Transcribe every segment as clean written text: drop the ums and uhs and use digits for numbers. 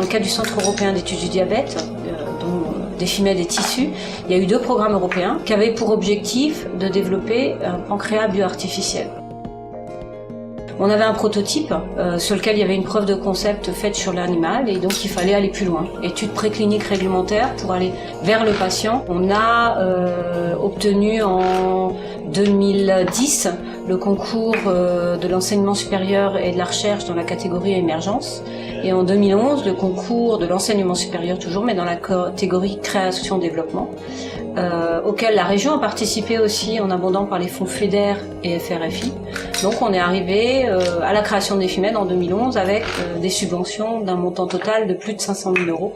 le cadre du Centre européen d'études du diabète, dont Defimed est issu, il y a eu 2 programmes européens qui avaient pour objectif de développer un pancréas bioartificiel. On avait un prototype sur lequel il y avait une preuve de concept faite sur l'animal et donc il fallait aller plus loin. Études précliniques réglementaires pour aller vers le patient. On a obtenu en 2010 le concours de l'enseignement supérieur et de la recherche dans la catégorie émergence et en 2011 le concours de l'enseignement supérieur toujours mais dans la catégorie création-développement auquel la région a participé aussi en abondant par les fonds FEDER et FRFI. Donc on est arrivé à la création de Defimed en 2011 avec des subventions d'un montant total de plus de 500 000 €.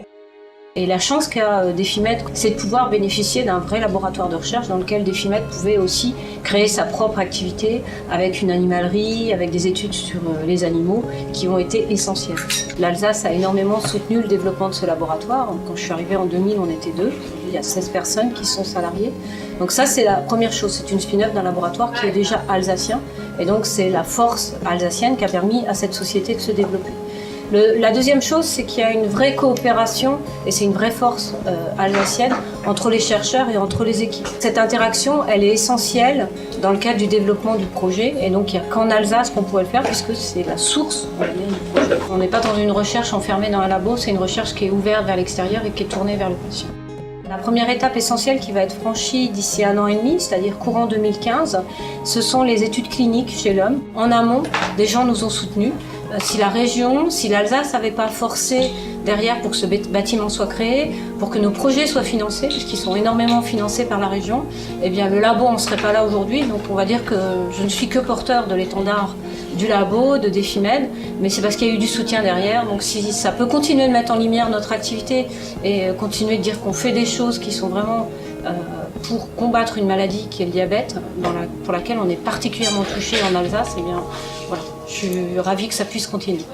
Et la chance qu'a Defimed, c'est de pouvoir bénéficier d'un vrai laboratoire de recherche dans lequel Defimed pouvait aussi créer sa propre activité avec une animalerie, avec des études sur les animaux qui ont été essentielles. L'Alsace a énormément soutenu le développement de ce laboratoire. Quand je suis arrivée en 2000, on était 2. Il y a 16 personnes qui sont salariées. Donc ça, c'est la première chose. C'est une spin-off d'un laboratoire qui est déjà alsacien. Et donc c'est la force alsacienne qui a permis à cette société de se développer. La deuxième chose, c'est qu'il y a une vraie coopération, et c'est une vraie force alsacienne, entre les chercheurs et entre les équipes. Cette interaction, elle est essentielle dans le cadre du développement du projet, et donc il n'y a qu'en Alsace qu'on pourrait le faire, puisque c'est la source, on va dire, du projet. On n'est pas dans une recherche enfermée dans un labo, c'est une recherche qui est ouverte vers l'extérieur et qui est tournée vers le patient. La première étape essentielle qui va être franchie d'ici 1 an et demi, c'est-à-dire courant 2015, ce sont les études cliniques chez l'homme. En amont, des gens nous ont soutenus. Si la région, si l'Alsace n'avait pas forcé derrière pour que ce bâtiment soit créé, pour que nos projets soient financés, puisqu'ils sont énormément financés par la région, eh bien le labo, on ne serait pas là aujourd'hui. Donc on va dire que je ne suis que porteur de l'étendard du labo, de Defimed, mais c'est parce qu'il y a eu du soutien derrière. Donc si ça peut continuer de mettre en lumière notre activité et continuer de dire qu'on fait des choses qui sont vraiment pour combattre une maladie qui est le diabète, pour laquelle on est particulièrement touché en Alsace, eh bien voilà, je suis ravie que ça puisse continuer.